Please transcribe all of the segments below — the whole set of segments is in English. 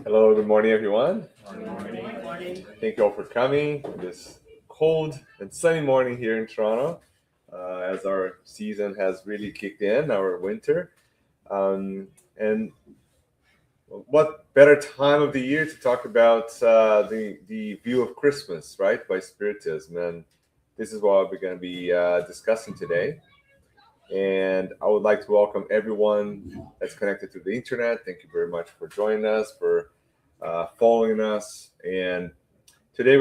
Hello, good morning, everyone. Good morning. Thank you all for coming this cold and sunny morning here in Toronto, as our season has really kicked in, our winter. And what better time of the year to talk about the view of Christmas, right, by Spiritism? And this is what we're going to be discussing today. And I would like to welcome everyone that's connected to the internet. Thank you very much for joining us, for following us. And today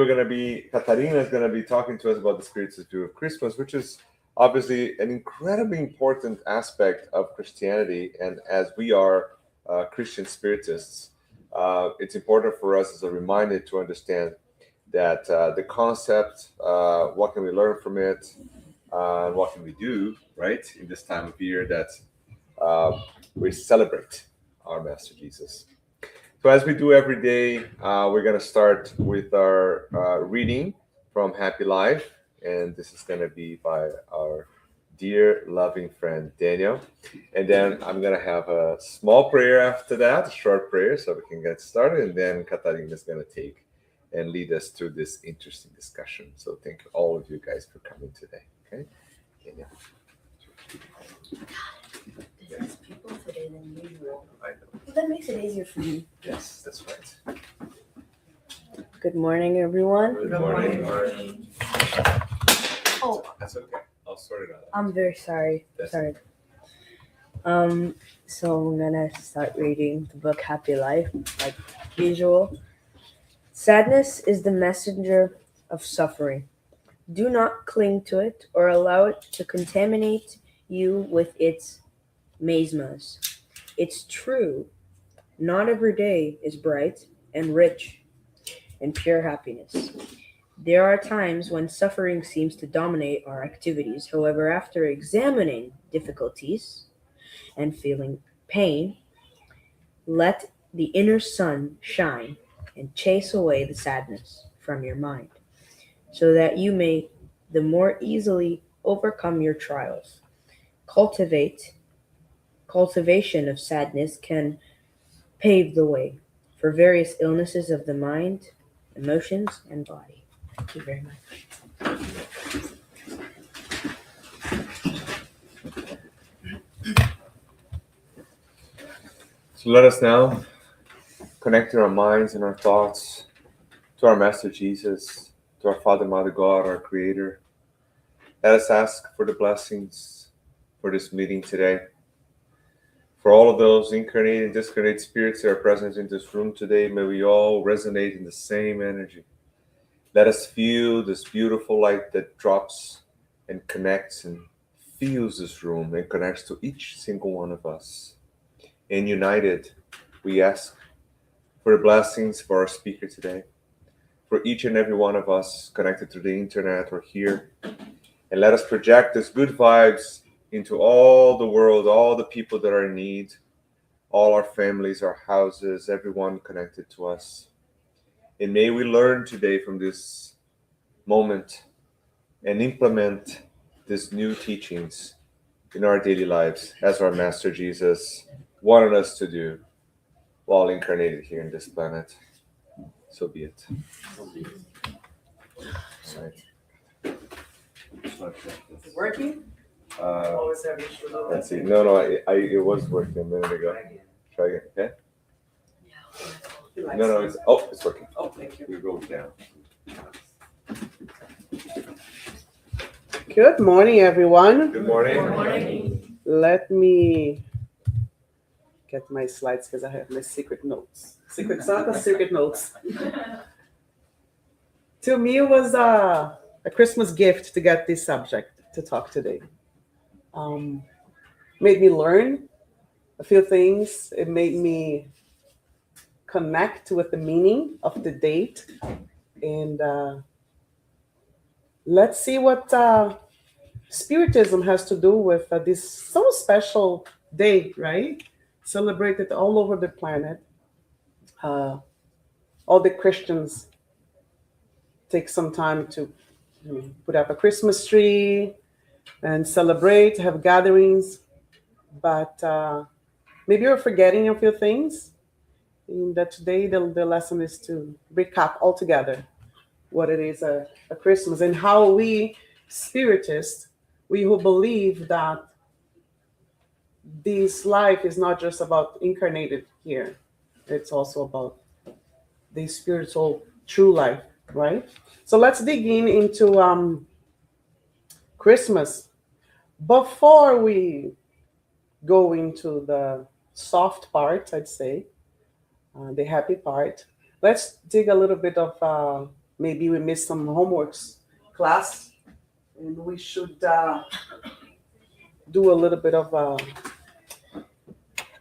Katarina is going to be talking to us about the Spiritist view of Christmas, which is obviously an incredibly important aspect of Christianity. And as we are Christian Spiritists, it's important for us as a reminder to understand that the concept, what can we learn from it, and what can we do, right, in this time of year that we celebrate our Master Jesus. So, as we do every day, we're going to start with our reading from Happy Life, and this is going to be by our dear, loving friend Daniel. And then I'm going to have a small prayer after that, a short prayer, so we can get started. And then Katarina is going to take and lead us through this interesting discussion. So, thank all of you guys for coming today. Okay, Daniel. There's less people today than usual. I know. Well, that makes it easier for me. Yes, that's right. Good morning, everyone. Good morning. Oh, That's okay. I'll sort it out. I'm very sorry. That's Sorry. So I'm gonna start reading the book Happy Life, like usual. Sadness is the messenger of suffering. Do not cling to it or allow it to contaminate you with its miasmas. It's true. Not every day is bright and rich in pure happiness. There are times when suffering seems to dominate our activities. However, after examining difficulties and feeling pain, let the inner sun shine and chase away the sadness from your mind, so that you may the more easily overcome your trials. Cultivation of sadness can pave the way for various illnesses of the mind, emotions, and body. Thank you very much. So let us now connect our minds and our thoughts to our Master Jesus, to our Father, Mother God, our Creator. Let us ask for the blessings for this meeting today. For all of those incarnate and discarnate spirits that are present in this room today, may we all resonate in the same energy. Let us feel this beautiful light that drops and connects and fills this room and connects to each single one of us. And united, we ask for the blessings for our speaker today, for each and every one of us connected to the internet or here. And let us project this good vibes into all the world, all the people that are in need, all our families, our houses, everyone connected to us. And may we learn today from this moment and implement these new teachings in our daily lives as our Master Jesus wanted us to do while incarnated here in this planet. So be it. All right. is it working? Uh, Was there an issue? let's see. No, it was working a minute ago. Try again. Okay. No, it's working. Oh, thank you. We go down. Good morning, everyone. Good morning. Good morning. Let me get my slides because I have my secret notes. Secret notes. To me, it was a Christmas gift to get this subject to talk today. Made me learn a few things. It made me connect with the meaning of the date. And let's see what Spiritism has to do with this so special day, right? Celebrated all over the planet. All the Christians take some time to put up a Christmas tree and celebrate, have gatherings. But maybe you're forgetting a few things. And that today the lesson is to recap altogether what it is a Christmas and how we Spiritists, we who believe that this life is not just about incarnated here, it's also about the spiritual true life, right? So let's dig into Christmas. Before we go into the soft part, I'd say, the happy part, let's dig a little bit of maybe we missed some homeworks class, and we should do a little bit of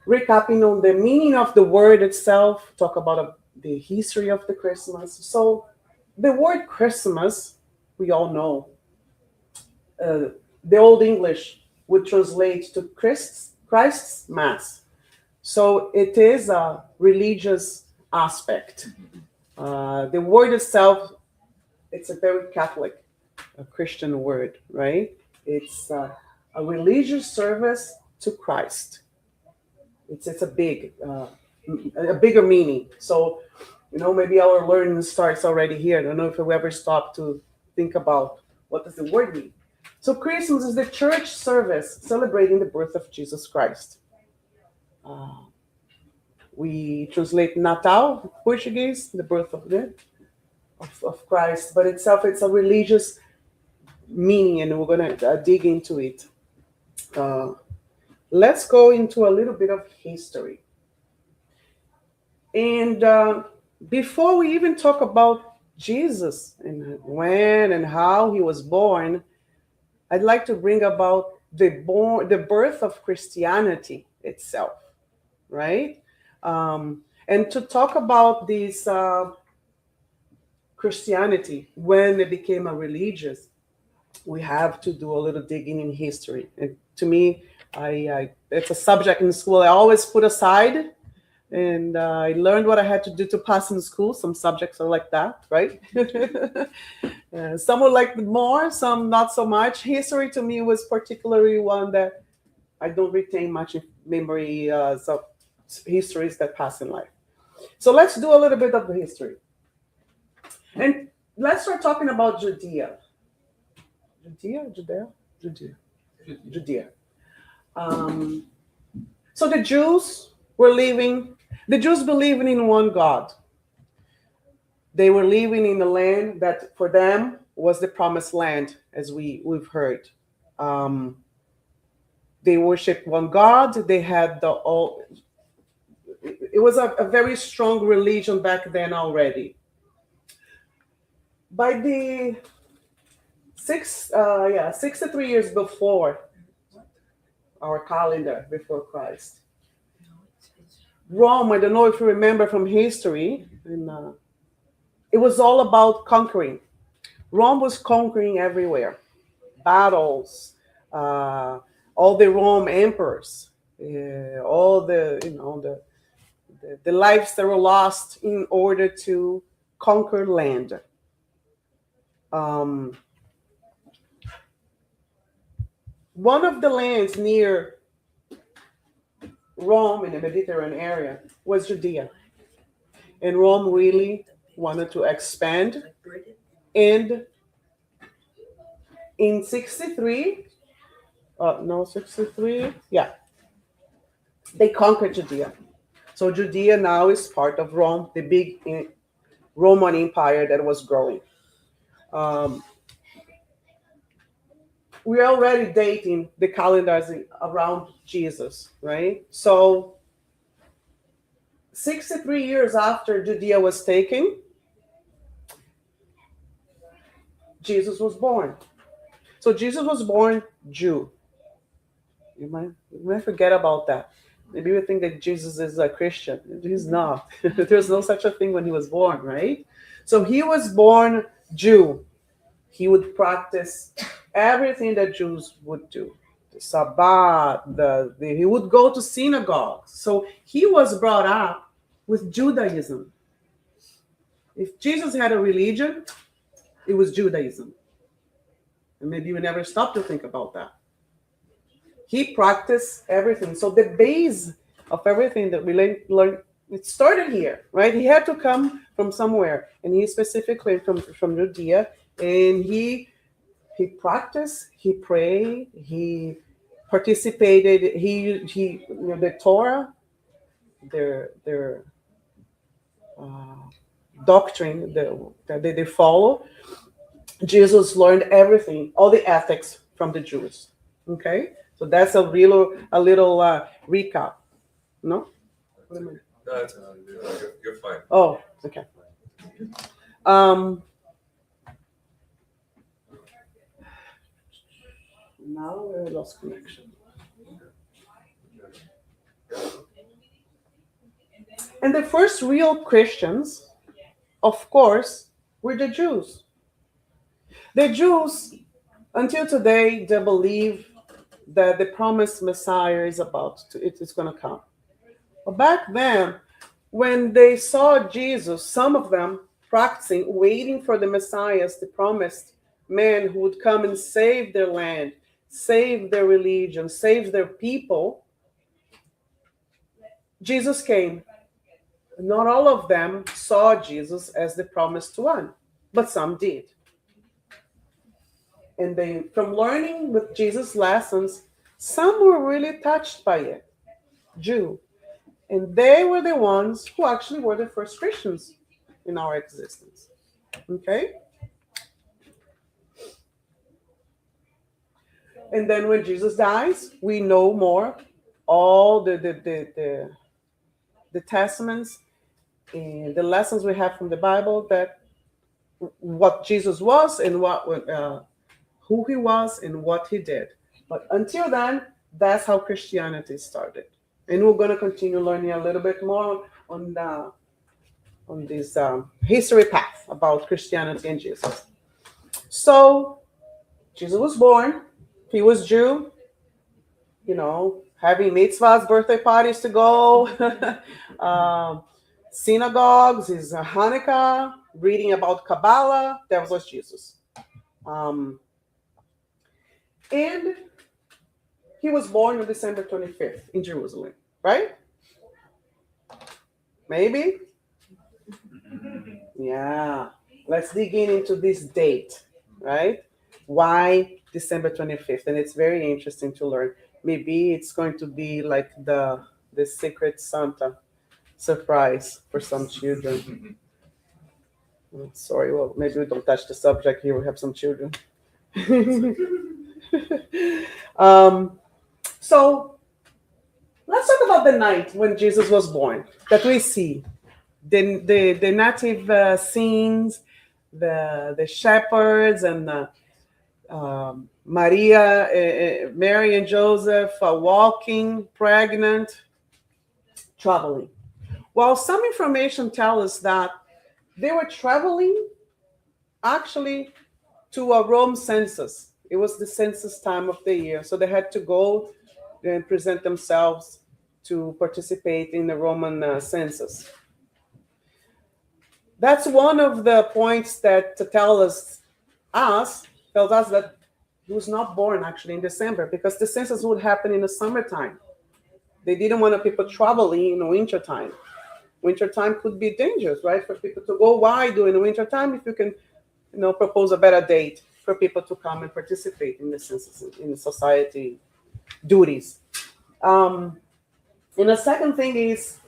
recapping on the meaning of the word itself, talk about the history of the Christmas. So, the word Christmas, we all know, uh, the Old English would translate to Christ's Mass. So, it is a religious aspect. The word itself, it's a very Catholic, a Christian word, right? It's a religious service to Christ. It's a bigger meaning. So, maybe our learning starts already here. I don't know if we ever stop to think about what does the word mean. So Christmas is the church service celebrating the birth of Jesus Christ. Uh, we translate Natal, Portuguese, the birth of Christ, but itself it's a religious meaning, and we're gonna dig into it. Uh, let's go into a little bit of history. And before we even talk about Jesus and when and how he was born, I'd like to bring about the birth of Christianity itself, right? And to talk about this Christianity when it became a religious, we have to do a little digging in history. And to me, I it's a subject in school I always put aside, and I learned what I had to do to pass in school. Some subjects are like that, right? Some would like more, some not so much. History to me was particularly one that I don't retain much memory of histories that pass in life. So let's do a little bit of the history. And let's start talking about Judea. Judea. Um, so the Jews believing in one God. They were living in a land that for them was the promised land, as we've heard. Um, they worshiped one God. They had it was a very strong religion back then already. By the 63 years before our calendar, before Christ, Rome, I don't know if you remember from history, and it was all about conquering. Rome was conquering everywhere. Battles, all the Rome emperors, all the lives that were lost in order to conquer land. One of the lands near Rome in the Mediterranean area was Judea. And Rome really wanted to expand. And in 63, they conquered Judea. So Judea now is part of Rome, the big Roman Empire that was growing. We're already dating the calendars around Jesus, right? So 63 years after Judea was taken, Jesus was born. So Jesus was born Jew. You might forget about that. Maybe you think that Jesus is a Christian. He's not. There's no such a thing when he was born, right? So he was born Jew. He would practice everything that Jews would do. The Sabbath, he would go to synagogues. So he was brought up with Judaism. If Jesus had a religion, it was Judaism. And maybe you never stop to think about that. He practiced everything. So the base of everything that we learn It started here, right? He had to come from somewhere, and he specifically from Judea, and he practiced, he prayed, he participated, he the Torah, their uh, doctrine that they follow. Jesus learned everything, all the ethics from the Jews. Okay, so that's a little recap. No. No, you're fine. Oh, okay. Um, now we lost connection. And the first real Christians, of course, were the Jews. The Jews, until today, they believe that the promised Messiah it is going to come. But back then, when they saw Jesus, some of them practicing, waiting for the Messiah, the promised man who would come and save their land, save their religion, save their people, Jesus came. Not all of them saw Jesus as the promised one, but some did. And they, from learning with Jesus' lessons, some were really touched by it, Jew. And they were the ones who actually were the first Christians in our existence. Okay? And then when Jesus dies, we know more, all the testaments and the lessons we have from the Bible, that what Jesus was and who he was and what he did. But until then, that's how Christianity started. And we're going to continue learning a little bit more on this history path about Christianity and Jesus. So Jesus was born. He was Jew. Having mitzvahs, birthday parties to go, synagogues, is Hanukkah, reading about Kabbalah. That was Jesus. And he was born on December 25th in Jerusalem, right? Maybe? Yeah. Let's dig into this date, right? Why December 25th? And it's very interesting to learn. Maybe it's going to be like the Secret Santa surprise for some children. Sorry, well, maybe we don't touch the subject here. We have some children. So let's talk about the night when Jesus was born, that we see the native scenes, the shepherds and Mary and Joseph walking, pregnant, traveling. Well, some information tells us that they were traveling actually to a Rome census. It was the census time of the year, so they had to go and present themselves to participate in the Roman census. That's one of the points that tells us that he was not born actually in December, because the census would happen in the summertime. They didn't want people traveling in the wintertime. Wintertime could be dangerous, right? For people to go. Why during the wintertime if you can, propose a better date for people to come and participate in the census, in the society duties. And the second thing is,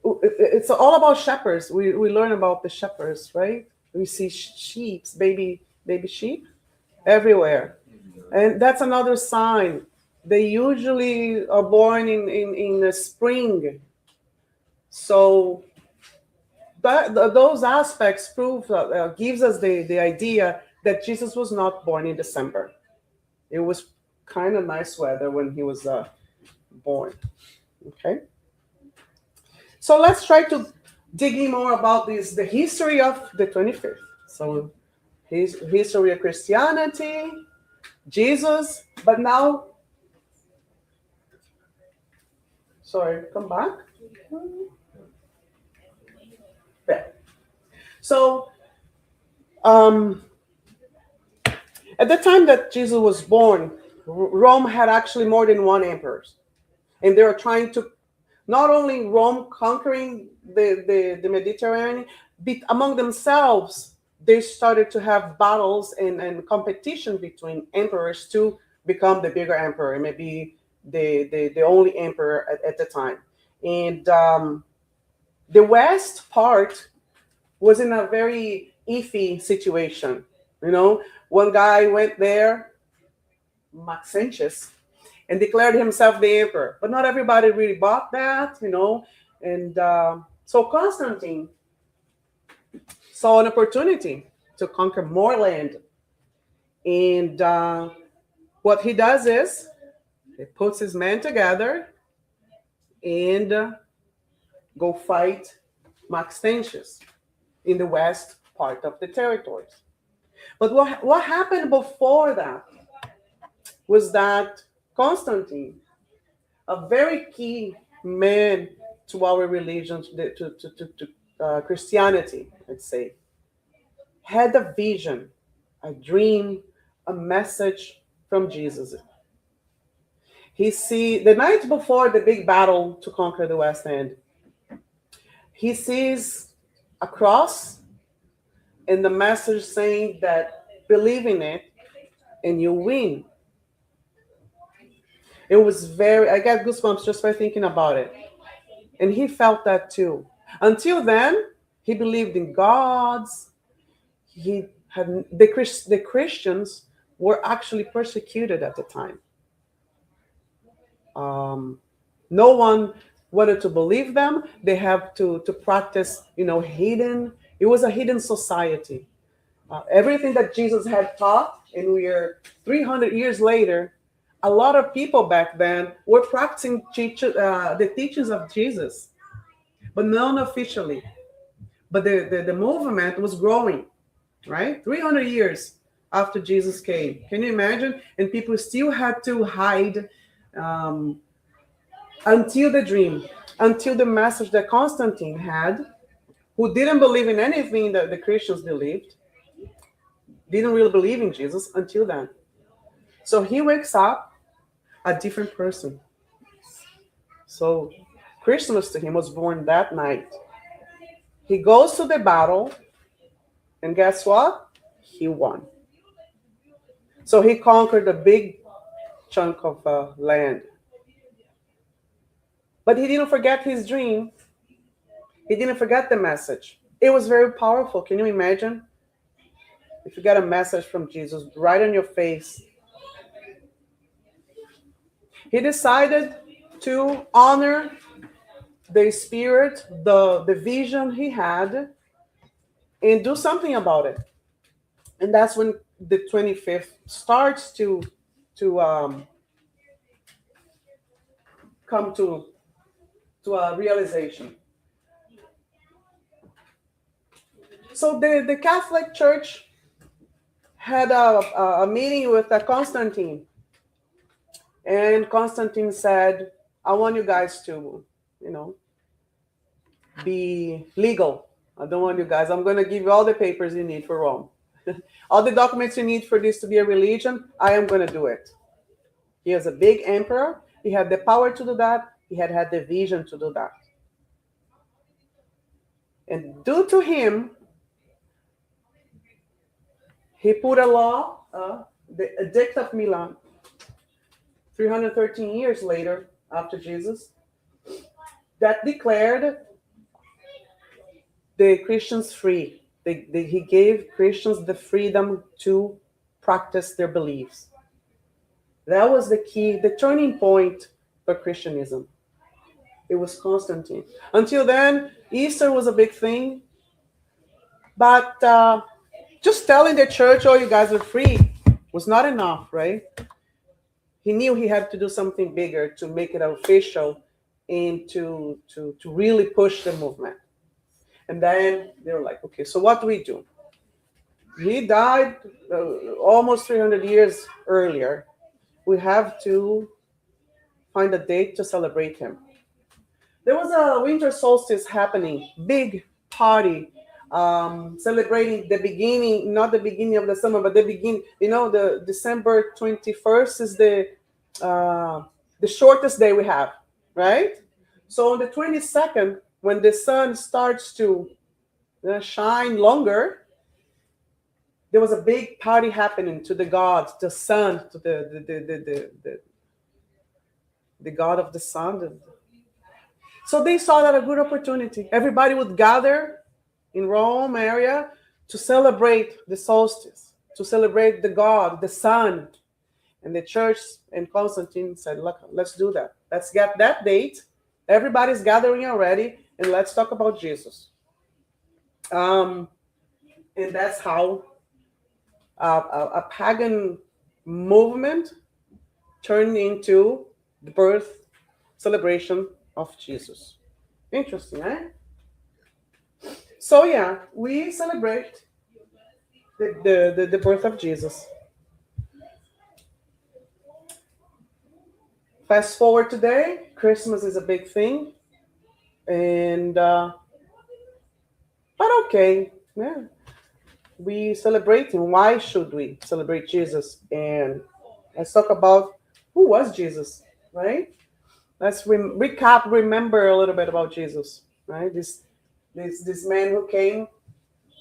it's all about shepherds. We learn about the shepherds, right? We see sheep, baby sheep everywhere. And that's another sign. They usually are born in the spring. So those aspects gives us the idea that Jesus was not born in December. It was kind of nice weather when he was born. Okay. So let's try to dig in more about the history of the 25th. So history of Christianity, Jesus, but now, sorry, come back. Yeah. So, at the time that Jesus was born, Rome had actually more than one emperor, and they were trying to Not only Rome conquering the Mediterranean, but among themselves, they started to have battles and competition between emperors to become the bigger emperor, maybe the only emperor at the time. And the west part was in a very iffy situation. You know, one guy went there, Maxentius, and declared himself the emperor. But not everybody really bought that, you know. And so Constantine saw an opportunity to conquer more land. And what he does is he puts his men together and go fight Maxentius in the west part of the territories. But what happened before that was that Constantine, a very key man to our religion, to Christianity, let's say, had a vision, a dream, a message from Jesus. He see the night before the big battle to conquer the West End, he sees a cross and the message saying that believe in it and you win. It was very, I got goosebumps just by thinking about it. And he felt that too. Until then, he believed in gods. He had the Christians were actually persecuted at the time. No one wanted to believe them. They have to practice, hidden. It was a hidden society. Everything that Jesus had taught, and we are 300 years later, a lot of people back then were practicing the teachings of Jesus, but not officially. But the movement was growing, right? 300 years after Jesus came. Can you imagine? And people still had to hide until the dream, until the message that Constantine had, who didn't believe in anything that the Christians believed, didn't really believe in Jesus until then. So he wakes up a different person. So Christmas to him was born that night. He goes to the battle, and guess what? He won. So he conquered a big chunk of land. But he didn't forget his dream. He didn't forget the message. It was very powerful. Can you imagine? If you got a message from Jesus right on your face. He decided to honor the spirit, the vision he had, and do something about it. And that's when the 25th starts to come to a realization. So the Catholic Church had a meeting with Constantine. And Constantine said, I want you guys to, be legal. I don't want you guys. I'm going to give you all the papers you need for Rome. All the documents you need for this to be a religion, I am going to do it. He was a big emperor. He had the power to do that. He had the vision to do that. And due to him, he put a law, the Edict of Milan, 313 years later, after Jesus, that declared the Christians free. He gave Christians the freedom to practice their beliefs. That was the key, the turning point for Christianism. It was Constantine. Until then, Easter was a big thing. But just telling the church, oh, you guys are free, was not enough, right? He knew he had to do something bigger to make it official and to really push the movement. And then they were like, okay, so what do we do? He died almost 300 years earlier. We have to find a date to celebrate him. There was a winter solstice happening, big party, celebrating the beginning, not the beginning of the summer, but the beginning. The December 21st is the shortest day we have, right? So on the 22nd, when the sun starts to shine longer, there was a big party happening to the gods, the sun, to the god of the sun. So they saw that a good opportunity. Everybody would gather in Rome area to celebrate the solstice, to celebrate the god, the sun. And the church and Constantine said, look, let's do that. Let's get that date. Everybody's gathering already, and let's talk about Jesus. And that's how a pagan movement turned into the birth celebration of Jesus. Interesting, eh? So yeah, we celebrate the birth of Jesus. Fast forward today, Christmas is a big thing, and but okay, yeah, we celebrate him. Why should we celebrate Jesus? And let's talk about who was Jesus, right? Let's recap, remember a little bit about Jesus, right? This man who came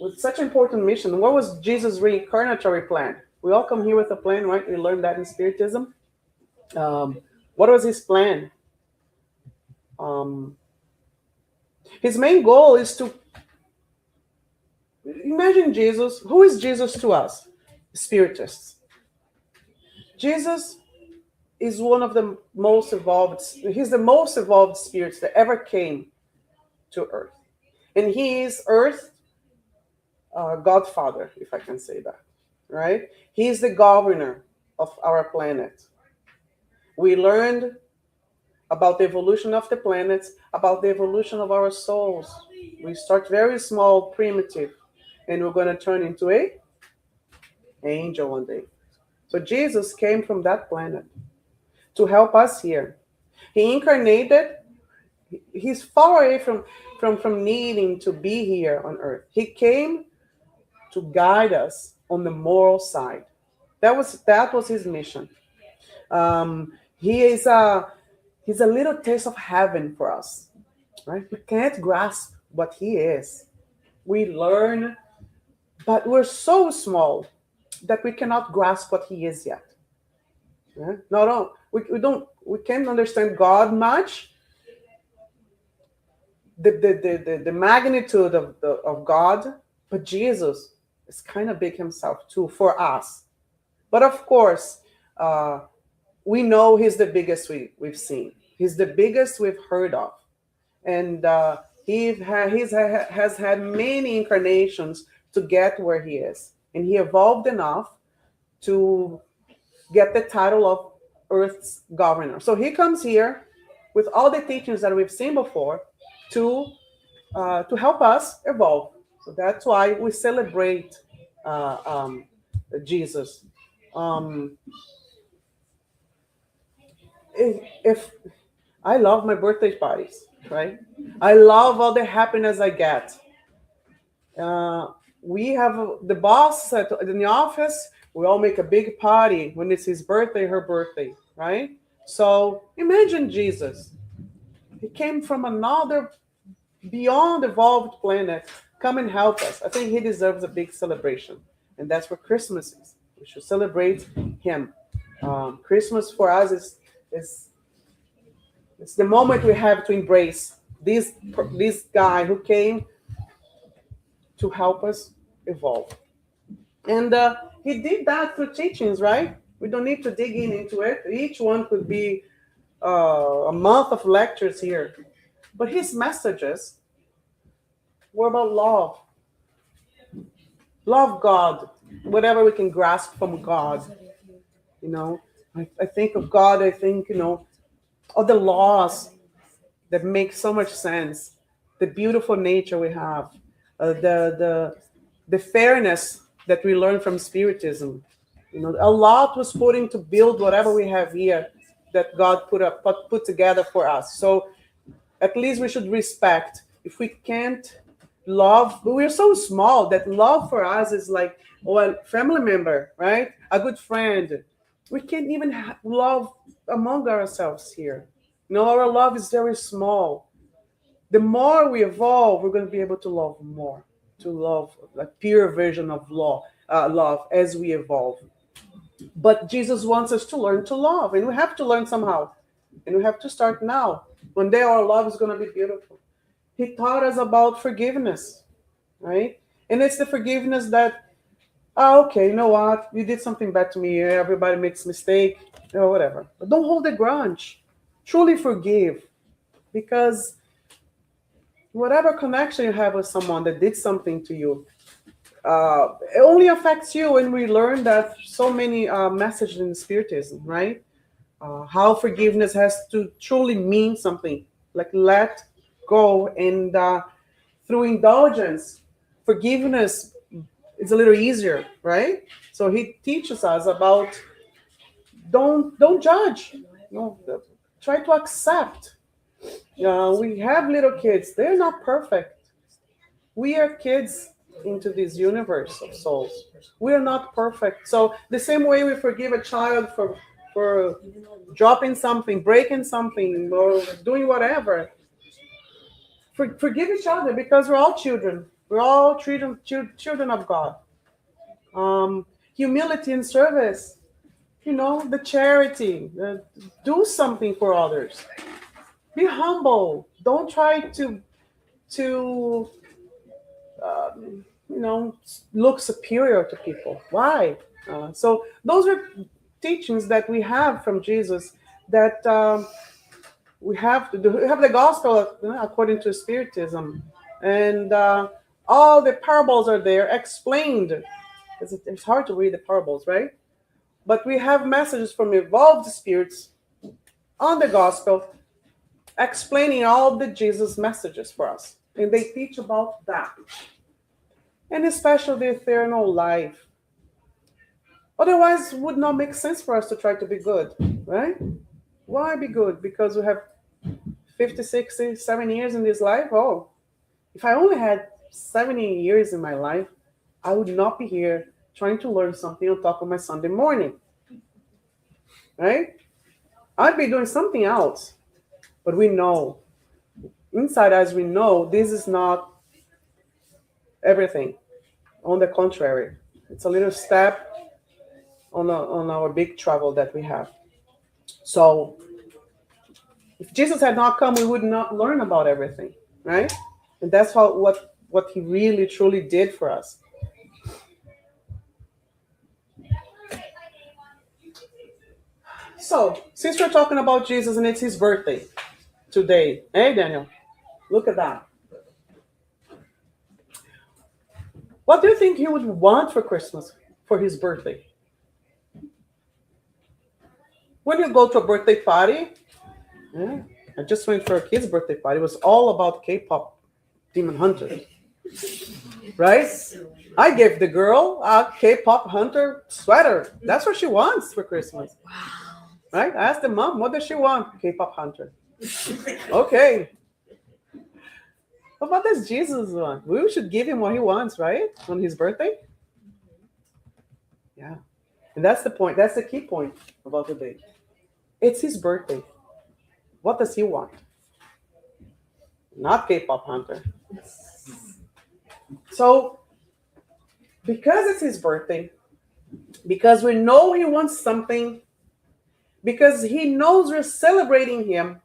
with such an important mission. What was Jesus' reincarnatory plan? We all come here with a plan, right? We learned that in Spiritism. What was his plan? His main goal is to imagine Jesus. Who is Jesus to us? Spiritists. Jesus is one of the most evolved, he's the most evolved spirits that ever came to Earth. And he is Earth Godfather, if I can say that, right? He is the governor of our planet. We learned about the evolution of the planets, about the evolution of our souls. We start very small, primitive, and we're going to turn into an angel one day. So Jesus came from that planet to help us here. He incarnated. He's far away from needing to be here on earth. He came to guide us on the moral side. That was his mission. He's a little taste of heaven for us, right? We can't grasp what he is. We learn, but we're so small that we cannot grasp what he is yet. Yeah? We can't understand God much. The magnitude of God, but Jesus is kind of big himself too for us. But of course, we know he's the biggest we've seen. He's the biggest we've heard of. And he has had many incarnations to get where he is. And he evolved enough to get the title of Earth's governor. So he comes here with all the teachings that we've seen before to help us evolve. So that's why we celebrate Jesus. If I love my birthday parties, right? I love all the happiness I get. We have the boss in the office. We all make a big party when it's his birthday, her birthday, right? So imagine Jesus. He came from another beyond evolved planet. Come and help us. I think he deserves a big celebration. And that's what Christmas is. We should celebrate him. Christmas for us is it's the moment we have to embrace this guy who came to help us evolve. And he did that through teachings, right? We don't need to dig into it. Each one could be a month of lectures here. But his messages were about love. Love God, whatever we can grasp from God. You know, I think of God, I think, of the laws that make so much sense, the beautiful nature we have, the fairness that we learn from Spiritism. A lot was put into build whatever we have here that God put together for us. So at least we should respect. If we can't love, but we're so small that love for us is like a family member, right? A good friend. We can't even love among ourselves here. Our love is very small. The more we evolve, we're going to be able to love more, to love a pure version of love as we evolve. But Jesus wants us to learn to love, and we have to learn somehow. And we have to start now. One day our love is going to be beautiful. He taught us about forgiveness, right? And it's the forgiveness that, okay, you know what? You did something bad to me. Everybody makes mistake, or whatever. But don't hold a grudge. Truly forgive, because whatever connection you have with someone that did something to you, it only affects you. And we learn that so many messages in Spiritism, right? How forgiveness has to truly mean something, like let go. And through indulgence, forgiveness is a little easier, right? So he teaches us about don't judge. No, try to accept. We have little kids; they're not perfect. We are kids into this universe of souls. We are not perfect. So the same way we forgive a child for dropping something, breaking something, or doing whatever, forgive each other, because we're all children. We're all children of God. Humility and service, the charity, do something for others. Be humble. Don't try to look superior to people. Why? So those are teachings that we have from Jesus, that we have to do. We have the gospel according to Spiritism, and all the parables are there explained. It's hard to read the parables, right? But we have messages from evolved spirits on the gospel explaining all the Jesus messages for us. And they teach about that. And especially the eternal life. Otherwise, it would not make sense for us to try to be good, right? Why be good? Because we have 50, 60, 70 years in this life? Oh, if I only had 70 years in my life, I would not be here trying to learn something on top of my Sunday morning, right? I'd be doing something else. But we know, inside us, we know this is not everything. On the contrary, it's a little step on our big travel that we have. So if Jesus had not come, we would not learn about everything, right? And that's what he really, truly did for us. So, since we're talking about Jesus and it's his birthday today, hey, Daniel, look at that. What do you think he would want for Christmas, for his birthday? When you go to a birthday party, I just went for a kid's birthday party. It was all about K-pop Demon Hunter, right? I gave the girl a K-pop Hunter sweater. That's what she wants for Christmas. Right? I asked the mom, what does she want? K-pop Hunter. Okay. But what does Jesus want? We should give him what he wants, right? On his birthday? Yeah. And that's the point. That's the key point about today. It's his birthday. What does he want? Not K-pop Hunter. So, because it's his birthday, because we know he wants something, because he knows we're celebrating him,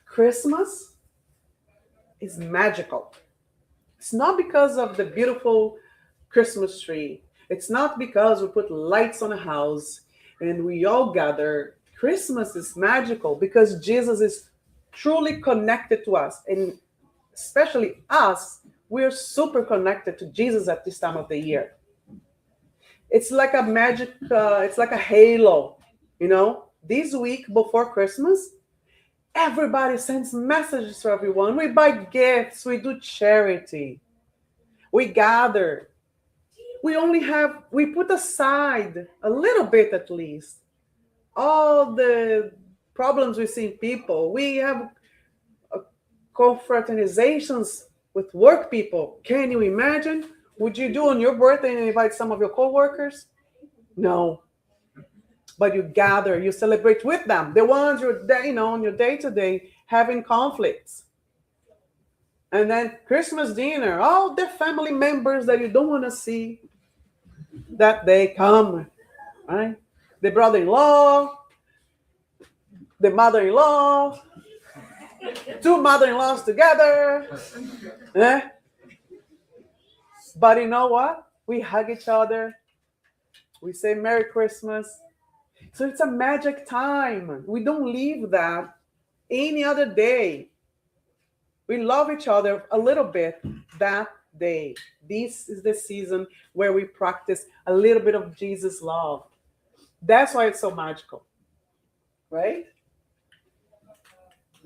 Christmas is magical. It's not because of the beautiful Christmas tree. It's not because we put lights on a house and we all gather. Christmas is magical because Jesus is truly connected to us. And especially us, we're super connected to Jesus at this time of the year. It's like a magic, it's like a halo, This week before Christmas, everybody sends messages to everyone. We buy gifts, we do charity, we gather. We put aside a little bit at least all the problems we see in people. We have confraternizations with work people. Can you imagine? Would you do on your birthday and invite some of your coworkers? No. but you gather, you celebrate with them. The ones you're, on your day to day having conflicts. And then Christmas dinner, all the family members that you don't want to see that day come, right? The brother-in-law, the mother-in-law, two mother-in-laws together. Eh? But you know what? We hug each other. We say Merry Christmas. So it's a magic time. We don't leave that any other day. We love each other a little bit that day. This is the season where we practice a little bit of Jesus' love. That's why it's so magical, right?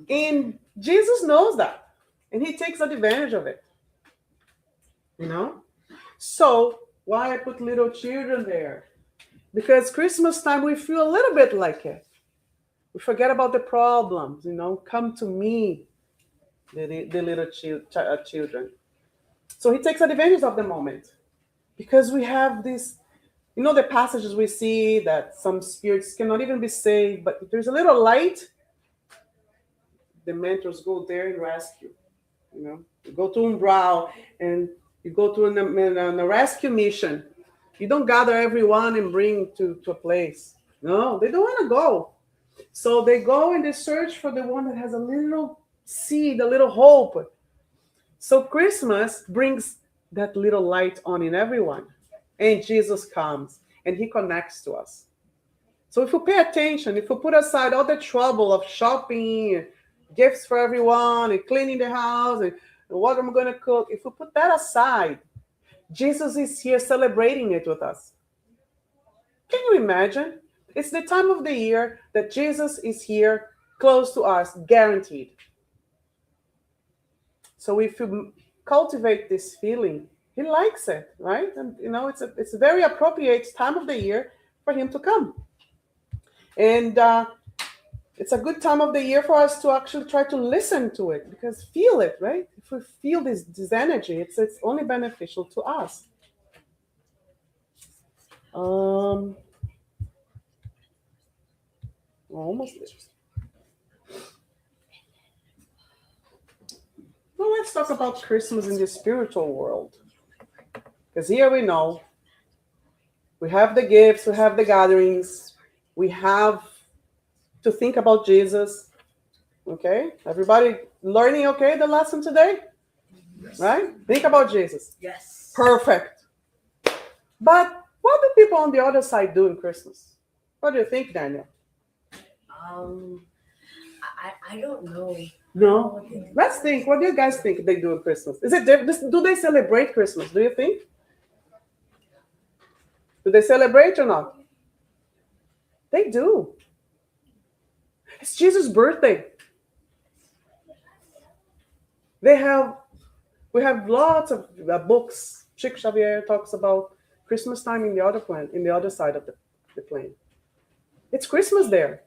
And Jesus knows that, and he takes advantage of it. So why I put little children there? Because Christmas time we feel a little bit like it. We forget about the problems, come to me, the little children. So he takes advantage of the moment, because we have this, the passages we see that some spirits cannot even be saved, but if there's a little light, the mentors go there and rescue. You go to Umbral and you go to a rescue mission. You don't gather everyone and bring to a place. No, they don't want to go. So they go and they search for the one that has a little seed, a little hope. So Christmas brings that little light on in everyone. And Jesus comes and he connects to us. So if we pay attention, if we put aside all the trouble of shopping, gifts for everyone, and cleaning the house, and what I'm going to cook, if we put that aside, Jesus is here celebrating it with us. Can you imagine? It's the time of the year that Jesus is here close to us, guaranteed. So if you cultivate this feeling, he likes it, right? And it's a very appropriate time of the year for him to come. And it's a good time of the year for us to actually try to listen to it, because feel it, right? If we feel this energy, it's only beneficial to us. Almost there. Well, let's talk about Christmas in the spiritual world. Because here we know we have the gifts, we have the gatherings, we have to think about Jesus. Okay? Everybody learning okay the lesson today? Yes. Right? Think about Jesus. Yes. Perfect. But what do people on the other side do in Christmas? What do you think, Daniel? I don't know. No? Let's think. What do you guys think they do in Christmas? Is it do they celebrate Christmas? Do you think? Do they celebrate or not? They do. It's Jesus' birthday. We have lots of books. Chick Xavier talks about Christmas time in the other side of the plane. It's Christmas there.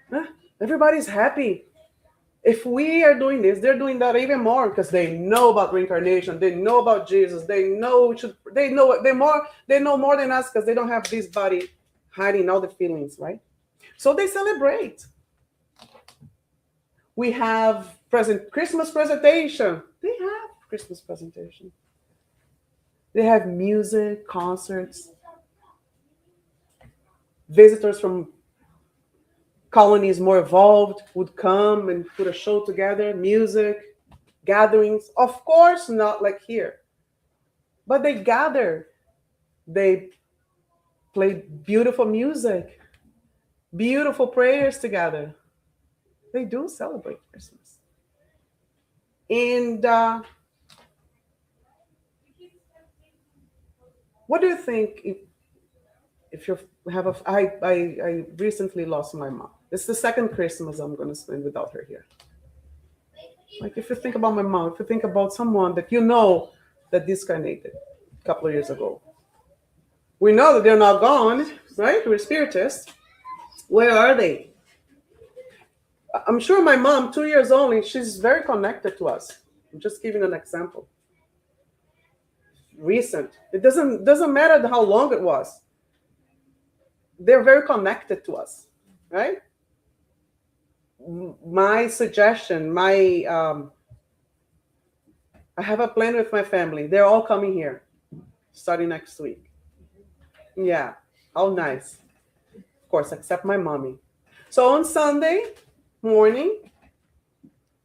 Huh? Everybody's happy. If we are doing this, they're doing that even more, because they know about reincarnation. They know about Jesus. They know more than us, because they don't have this body hiding all the feelings, right? So they celebrate. We have Christmas presentation. They have Christmas presentation. They have music, concerts. Visitors from colonies more evolved would come and put a show together, music, gatherings. Of course, not like here. But they gather. They play beautiful music, beautiful prayers together. They do celebrate Christmas. And what do you think if you have I recently lost my mom. It's the second Christmas I'm going to spend without her here. Like, if you think about my mom, if you think about someone that that discarnated a couple of years ago. We know that they're not gone, right? We're spiritists. Where are they? I'm sure my mom, 2 years only, she's very connected to us. I'm just giving an example. Recent. It doesn't matter how long it was. they're very connected to us, right? My suggestion, I have a plan with my family. They're all coming here starting next week. Yeah, all nice. Of course, except my mommy. So on Sunday morning,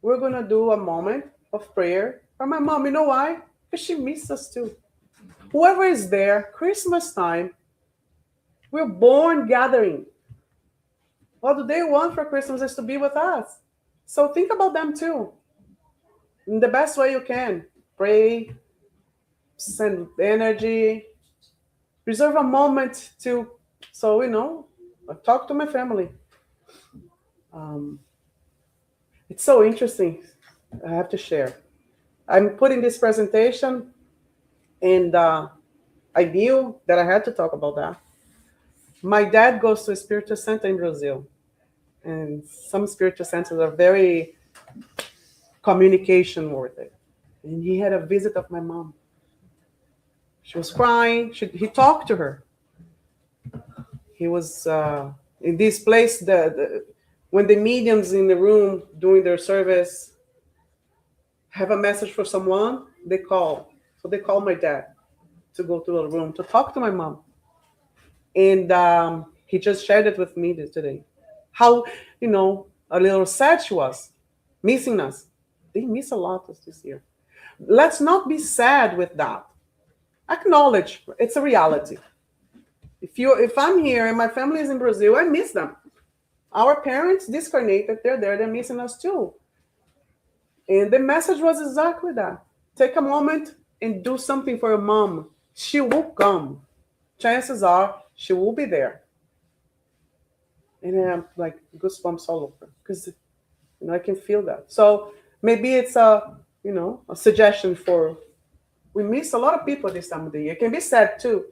we're going to do a moment of prayer for my mom. You know why? Because she missed us too. Whoever is there, Christmas time, we're born gathering. What do they want for Christmas is to be with us. So think about them too. In the best way you can. Pray, send energy, reserve a moment to, so, talk to my family. Um, it's so interesting. I have to share. I'm putting this presentation, and I knew that I had to talk about that. My dad goes to a Spiritist center in Brazil, and some Spiritist centers are very communication worthy. And he had a visit of my mom. She was crying. He talked to her. He was in this place. When the mediums in the room doing their service have a message for someone, they call. So they call my dad to go to the room to talk to my mom. And he just shared it with me today. How, a little sad she was, missing us. They miss a lot this year. Let's not be sad with that. Acknowledge it's a reality. If I'm here and my family is in Brazil, I miss them. Our parents discarnated, they're there, they're missing us too. And the message was exactly that. Take a moment and do something for your mom. She will come. Chances are she will be there. And I'm like goosebumps all over because I can feel that. So maybe it's a suggestion for. We miss a lot of people this time of the year. It can be sad too.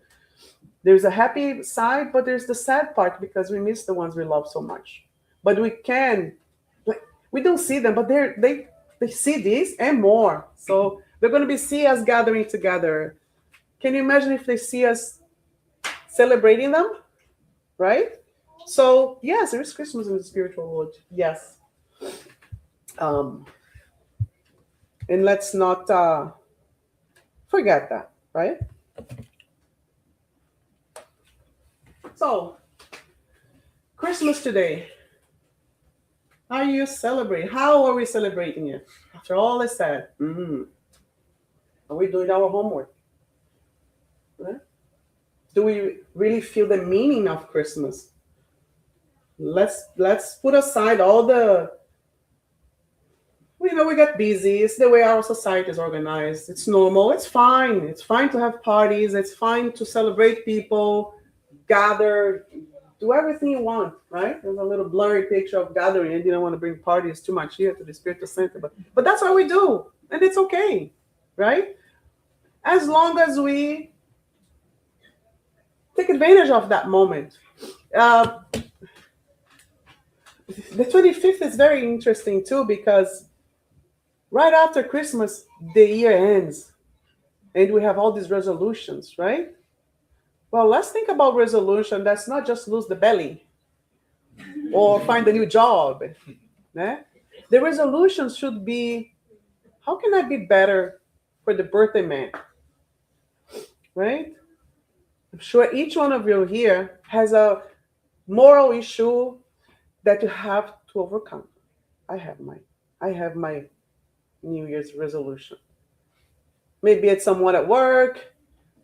There's a happy side, but there's the sad part because we miss the ones we love so much. But we don't see them, but they see this and more. So they're going to see us gathering together. Can you imagine if they see us celebrating them? Right? So yes, there is Christmas in the spiritual world. Yes. And let's not forget that, right? So, Christmas today. How you celebrate? How are we celebrating it? After all is said, are we doing our homework? Right? Do we really feel the meaning of Christmas? Let's put aside all the. We get busy. It's the way our society is organized. It's normal. It's fine. It's fine to have parties. It's fine to celebrate people, gather, do everything you want, right? There's a little blurry picture of gathering. I didn't want to bring parties too much here to the Spiritist Center, but that's what we do, and it's okay, right? As long as we take advantage of that moment. The 25th is very interesting too because right after Christmas, the year ends, and we have all these resolutions, right? Well, let's think about resolution. That's not just lose the belly or find a new job. Né? The resolution should be, how can I be better for the birthday man? Right? I'm sure each one of you here has a moral issue that you have to overcome. I have my New Year's resolution. Maybe it's someone at work.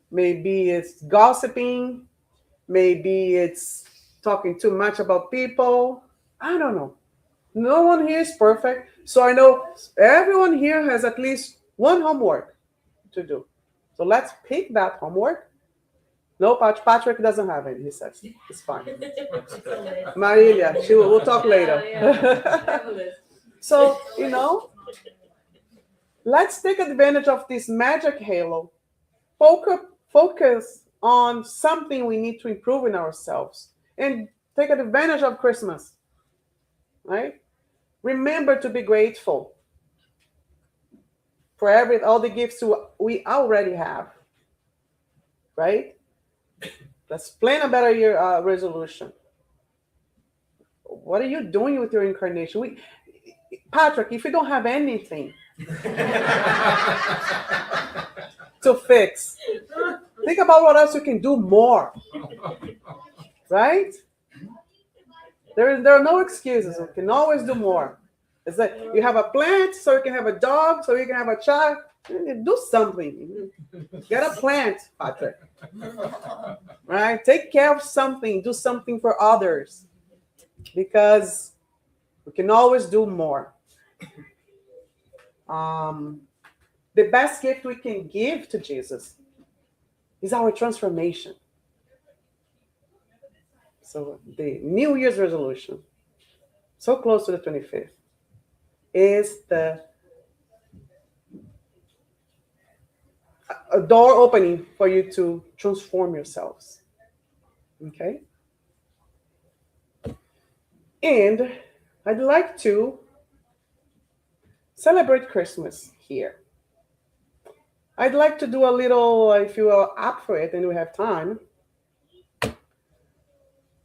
Maybe it's gossiping. Maybe it's talking too much about people. I don't know. No one here is perfect. So I know everyone here has at least one homework to do. So let's pick that homework. No, Patrick doesn't have it, he says. It's fine. Marilia, we'll talk later. So, let's take advantage of this magic halo. Focus on something we need to improve in ourselves and take advantage of Christmas, right? Remember to be grateful for all the gifts we already have, right? Let's plan a better year resolution. What are you doing with your incarnation? Patrick, if you don't have anything to fix, think about what else you can do more. Right? There are no excuses. You can always do more. It's like you have a plant, so you can have a dog, so you can have a child. Do something. Get a plant, Patrick. Right? Take care of something. Do something for others. Because we can always do more. The best gift we can give to Jesus is our transformation. So the New Year's resolution, so close to the 25th, is a door opening for you to transform yourselves. Okay? And I'd like to celebrate Christmas here. I'd like to do a little, if you are up for it and we have time,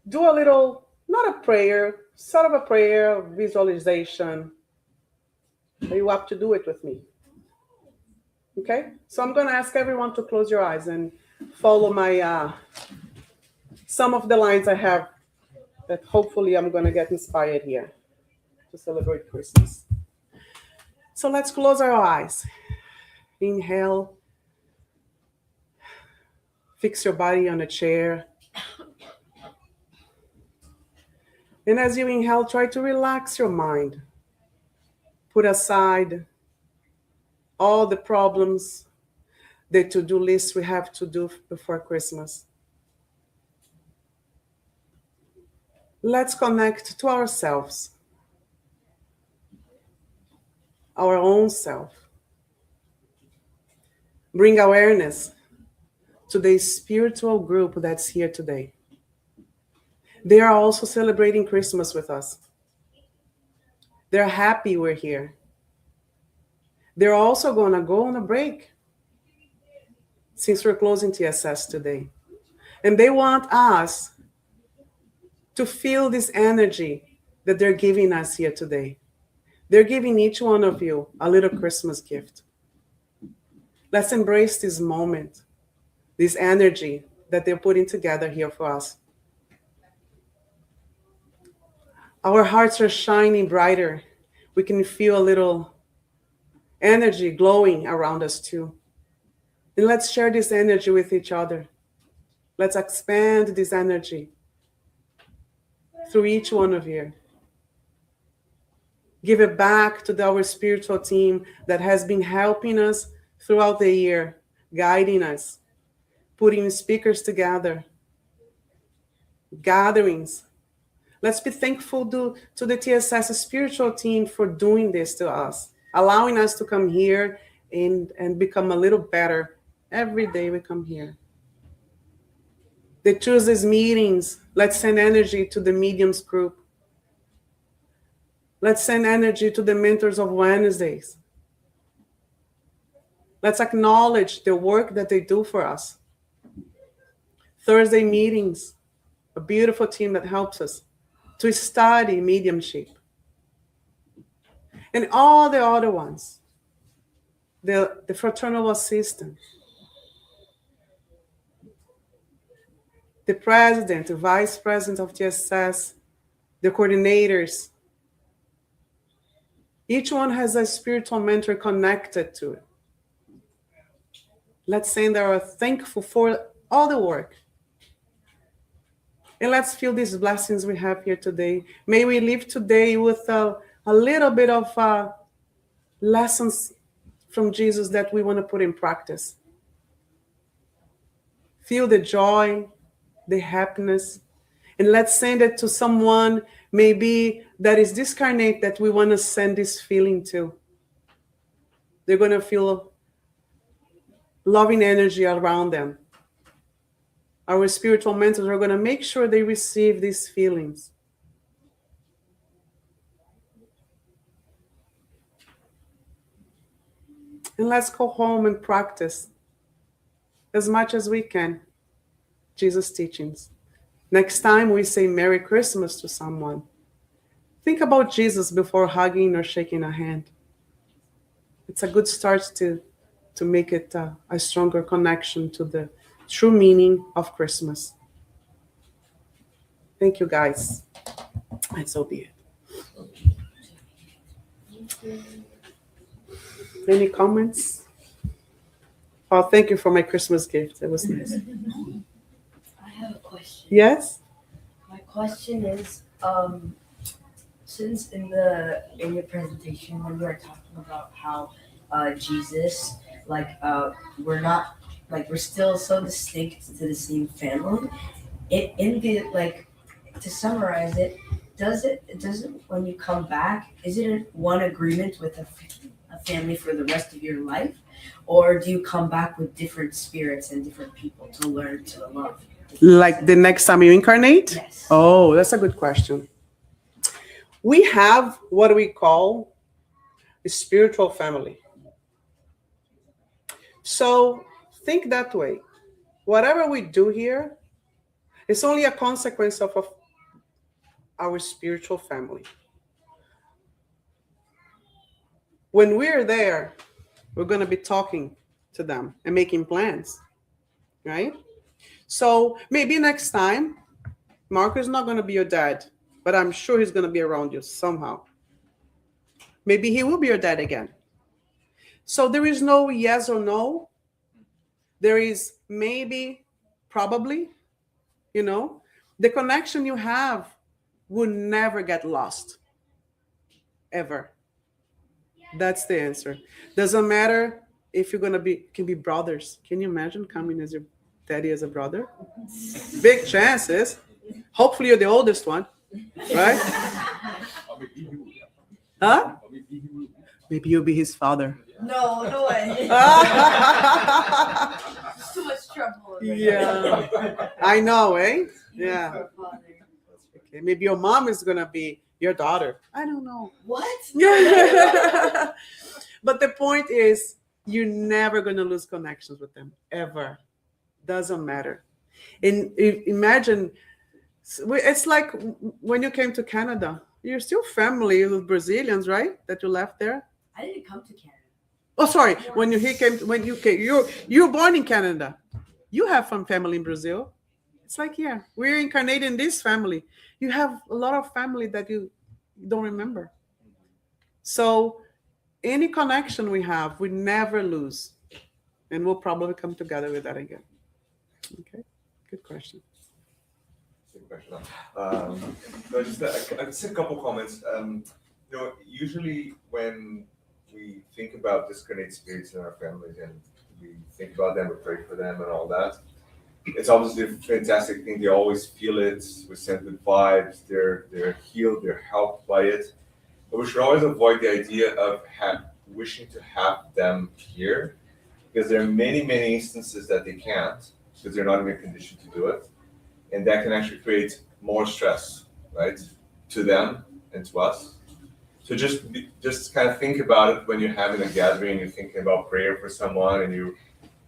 do a little, not a prayer, sort of a prayer, visualization. Are you up to do it with me? Okay? So I'm going to ask everyone to close your eyes and follow my, some of the lines I have that hopefully I'm going to get inspired here to celebrate Christmas. So let's close our eyes. Inhale. Fix your body on a chair. And as you inhale, try to relax your mind. Put aside all the problems, the to-do list we have to do before Christmas. Let's connect to ourselves, our own self. Bring awareness to the spiritual group that's here today. They are also celebrating Christmas with us. They're happy we're here. They're also going to go on a break since we're closing TSS today. And they want us to feel this energy that they're giving us here today. They're giving each one of you a little Christmas gift. Let's embrace this moment, this energy that they're putting together here for us. Our hearts are shining brighter. We can feel a little energy glowing around us too. And let's share this energy with each other. Let's expand this energy through each one of you. Give it back to our spiritual team that has been helping us throughout the year, guiding us, putting speakers together, gatherings. Let's be thankful to the TSS spiritual team for doing this to us, allowing us to come here and become a little better every day we come here. The Tuesdays meetings, let's send energy to the mediums group. Let's send energy to the mentors of Wednesdays. Let's acknowledge the work that they do for us. Thursday meetings, a beautiful team that helps us to study mediumship. And all the other ones, the fraternal assistant, the president, the vice president of TSS, the coordinators. Each one has a spiritual mentor connected to it. Let's say they are thankful for all the work. And let's feel these blessings we have here today. May we live today with a little bit of lessons from Jesus that we want to put in practice. Feel the joy, the happiness, and let's send it to someone maybe that is discarnate that we want to send this feeling to. They're going to feel loving energy around them. Our spiritual mentors are going to make sure they receive these feelings. And let's go home and practice as much as we can. Jesus' teachings. Next time we say Merry Christmas to someone, think about Jesus before hugging or shaking a hand. It's a good start to make it a stronger connection to the true meaning of Christmas. Thank you, guys. And so be it. Any comments? Oh, thank you for my Christmas gift. It was nice. I have a question. Yes? My question is, since in your presentation when you were talking about how Jesus, we're still so distinct to the same family. To summarize it, doesn't when you come back, is it one agreement with a family for the rest of your life, or do you come back with different spirits and different people to learn to love? Like the next time you incarnate? Yes. Oh, that's a good question. We have what we call a spiritual family. So think that way. Whatever we do here is only a consequence of our spiritual family. When we're there, we're going to be talking to them and making plans, right? So maybe next time, Marco is not going to be your dad, but I'm sure he's going to be around you somehow. Maybe he will be your dad again. So there is no yes or no. There is maybe, probably, the connection you have will never get lost, ever. That's the answer. Doesn't matter if you're going to can be brothers. Can you imagine coming as your daddy as a brother? Big chances. Hopefully you're the oldest one, right? Huh? Maybe you'll be his father. No, no way. It's too much trouble. Yeah. I know, eh? Yeah. Okay. Maybe your mom is going to be your daughter. I don't know. What? But the point is, you're never going to lose connections with them, ever. Doesn't matter. And imagine, it's like when you came to Canada, you're still family with Brazilians, right? That you left there. I didn't come to Canada. Oh, sorry. When you came, you were born in Canada. You have some family in Brazil. It's like, yeah, we're incarnated in this family. You have a lot of family that you don't remember. So any connection we have, we never lose. And we'll probably come together with that again. Okay, good question. Good question. No, just a couple comments. Usually when we think about discarnate spirits in our families and we think about them, we pray for them and all that, it's obviously a fantastic thing. They always feel it. We send good vibes. They're healed. They're helped by it. But we should always avoid the idea of wishing to have them here, because there are many, many instances that they can't, because they're not in a condition to do it. And that can actually create more stress, right, to them and to us. So just kind of think about it when you're having a gathering, you're thinking about prayer for someone, and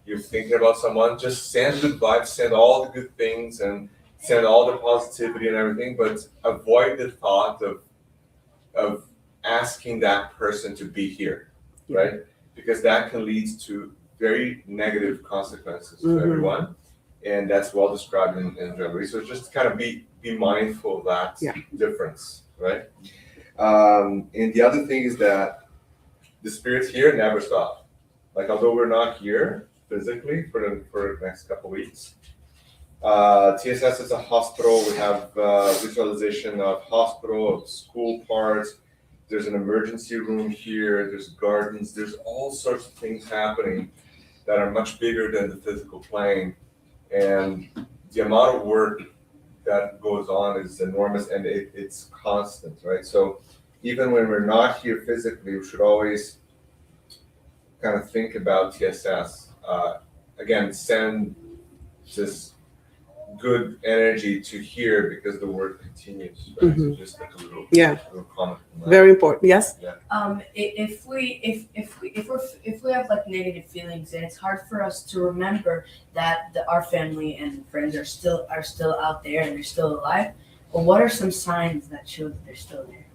you're thinking about someone. Just send good vibes, send all the good things, and send all the positivity and everything. But avoid the thought of asking that person to be here, right? Because that can lead to very negative consequences to everyone. And that's well described in Germany. So just kind of be mindful of that difference, right? And the other thing is that the spirits here never stop. Like, although we're not here physically for the next couple of weeks, TSS is a hospital. We have visualization of hospital, of school parts. There's an emergency room here. There's gardens. There's all sorts of things happening that are much bigger than the physical plane. And the amount of work that goes on is enormous, and it's constant, right? So even when we're not here physically, we should always kind of think about TSS. Again, send just good energy to hear because the word continues. Right? Mhm. So just like a little, Yeah. little comment. On that. Very important. Yes. If we have like negative feelings, and it's hard for us to remember that our family and friends are still out there and they're still alive. But what are some signs that show that they're still there?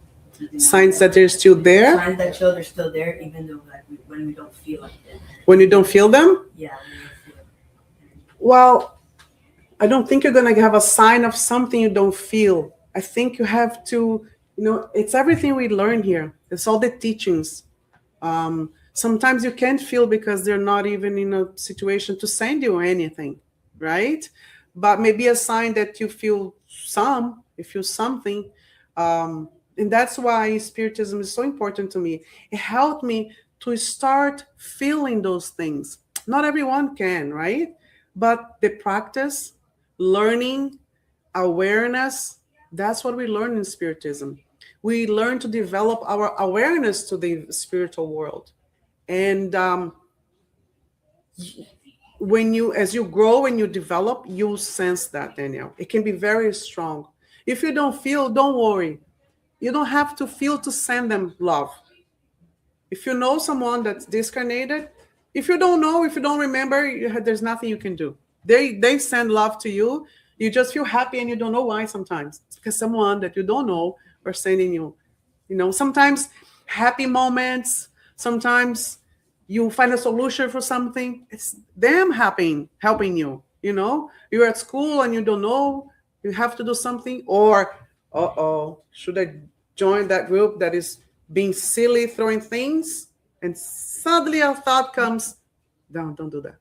Signs that they're still there. Signs that show they're still there, even though like when we don't feel like it. When you don't feel them. Yeah. When we don't feel it. Well, I don't think you're going to have a sign of something you don't feel. I think you have to, it's everything we learn here. It's all the teachings. Sometimes you can't feel because they're not even in a situation to send you anything, right? But maybe a sign that you feel something. And that's why Spiritism is so important to me. It helped me to start feeling those things. Not everyone can, right? But the practice, learning, awareness, that's what we learn in Spiritism. We learn to develop our awareness to the spiritual world. And as you grow and you develop, you sense that, Daniel. It can be very strong. If you don't feel, don't worry. You don't have to feel to send them love. If you know someone that's discarnated, if you don't remember, there's nothing you can do. They send love to you. You just feel happy and you don't know why sometimes. It's because someone that you don't know are sending you. Sometimes happy moments, sometimes you find a solution for something. It's them helping you. You're at school and you don't know, you have to do something, or should I join that group that is being silly, throwing things? And suddenly a thought comes, don't do that.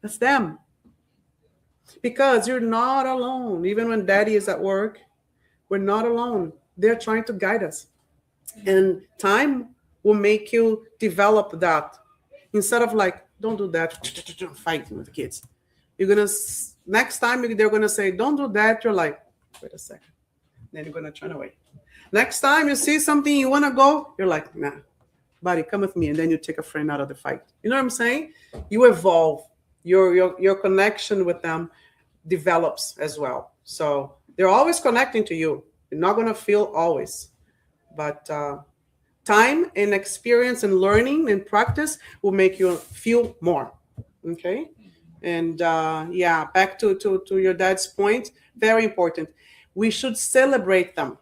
That's them. Because you're not alone. Even when daddy is at work, we're not alone. They're trying to guide us. And time will make you develop that. Instead of like, don't do that, fighting with the kids. Next time they're going to say, don't do that. You're like, wait a second. Then you're going to turn away. Next time you see something you want to go, you're like, nah, buddy, come with me. And then you take a friend out of the fight. You know what I'm saying? You evolve. Your connection with them develops as well. So they're always connecting to you. You're not going to feel always. But time and experience and learning and practice will make you feel more. Okay? And back to your dad's point, very important. We should celebrate them.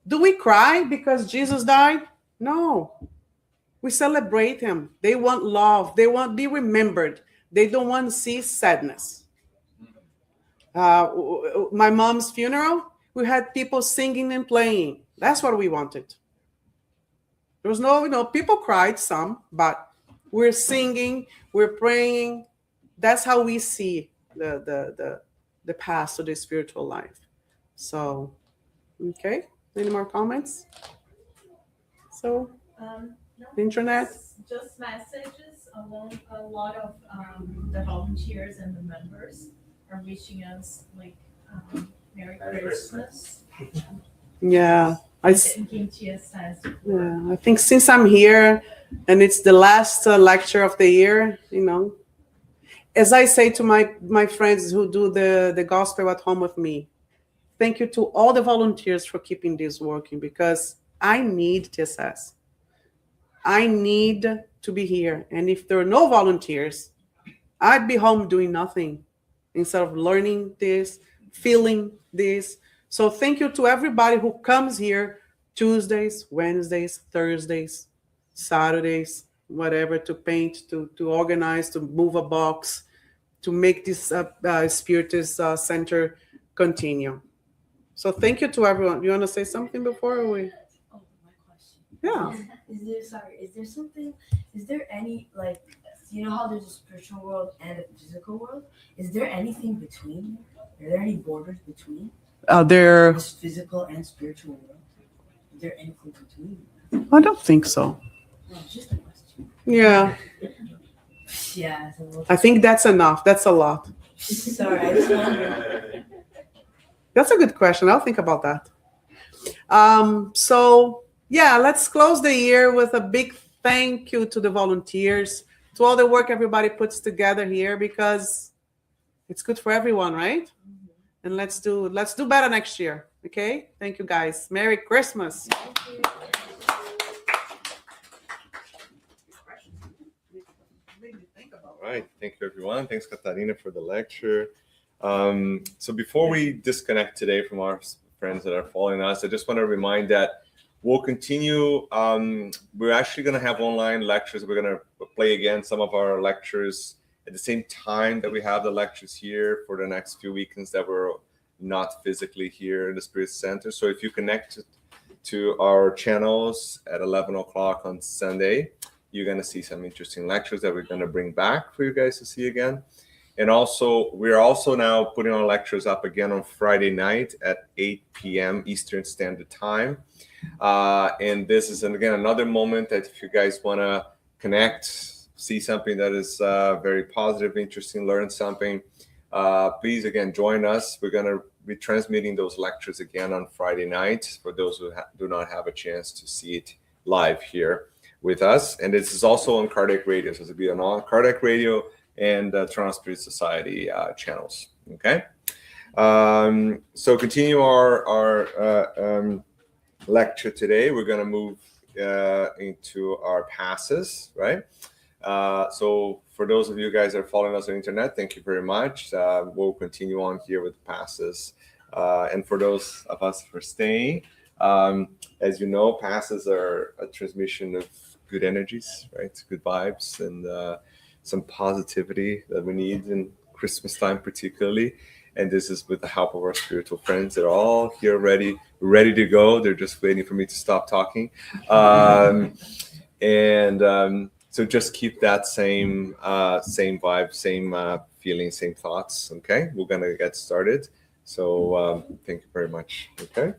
Do we cry because Jesus died? No. We celebrate him. They want love. They want to be remembered. They don't want to see sadness. My mom's funeral, we had people singing and playing. That's what we wanted. There was no, people cried some, but we're singing, we're praying. That's how we see the path to the spiritual life. So, okay. Any more comments? So, No, internet? just messages. A lot of the volunteers and the members are wishing us Merry Christmas. Yeah. I think since I'm here and it's the last lecture of the year, as I say to my friends who do the gospel at home with me, thank you to all the volunteers for keeping this working, because I need TSS. I need to be here. And if there are no volunteers, I'd be home doing nothing instead of learning this, feeling this. So thank you to everybody who comes here Tuesdays, Wednesdays, Thursdays, Saturdays, whatever, to paint, to organize, to move a box, to make this Spiritist Center continue. So thank you to everyone. You want to say something before we? Oh, my question. Yeah. Is there any, how there's a spiritual world and a physical world? Is there anything between? Are there any borders between? There. This physical and spiritual world? Is there anything between? I don't think so. No, it's just a question. Yeah. Yeah. I think that's enough. That's a lot. Sorry, I just wondered. That's a good question. I'll think about that. So, let's close the year with a big thank you to the volunteers, to all the work everybody puts together here, because It's good for everyone, right? And let's do better next year. Okay? Thank you guys. Merry Christmas. All right. Thank you, everyone. Thanks, Katarina, for the lecture. So before we disconnect today from our friends that are following us, I just want to remind that we'll continue. We're actually going to have online lectures. We're going to play again some of our lectures at the same time that we have the lectures here for the next few weekends that we're not physically here in the Spirit Center. So if you connect to our channels at 11 o'clock on Sunday, you're going to see some interesting lectures that we're going to bring back for you guys to see again. And also, we're also now putting our lectures up again on Friday night at 8 p.m. Eastern Standard Time. And this is, again, another moment that if you guys want to connect, see something that is very positive, interesting, learn something, please, again, join us. We're going to be transmitting those lectures again on Friday night for those who do not have a chance to see it live here with us. And this is also on Cardiac Radio. So it'll be on Cardiac Radio and Toronto Spirit Society channels. Okay. So continue our lecture today. We're going to move into our passes, right? So for those of you guys that are following us on the internet, thank you very much. We'll continue on here with passes. And for those of us who are staying, as you know, passes are a transmission of good energies, right? Good vibes and some positivity that we need in Christmas time particularly. And this is with the help of our spiritual friends. They're all here ready to go. They're just waiting for me to stop talking. So just keep that same vibe, same feeling, same thoughts. Okay, we're gonna get started. So thank you very much. Okay.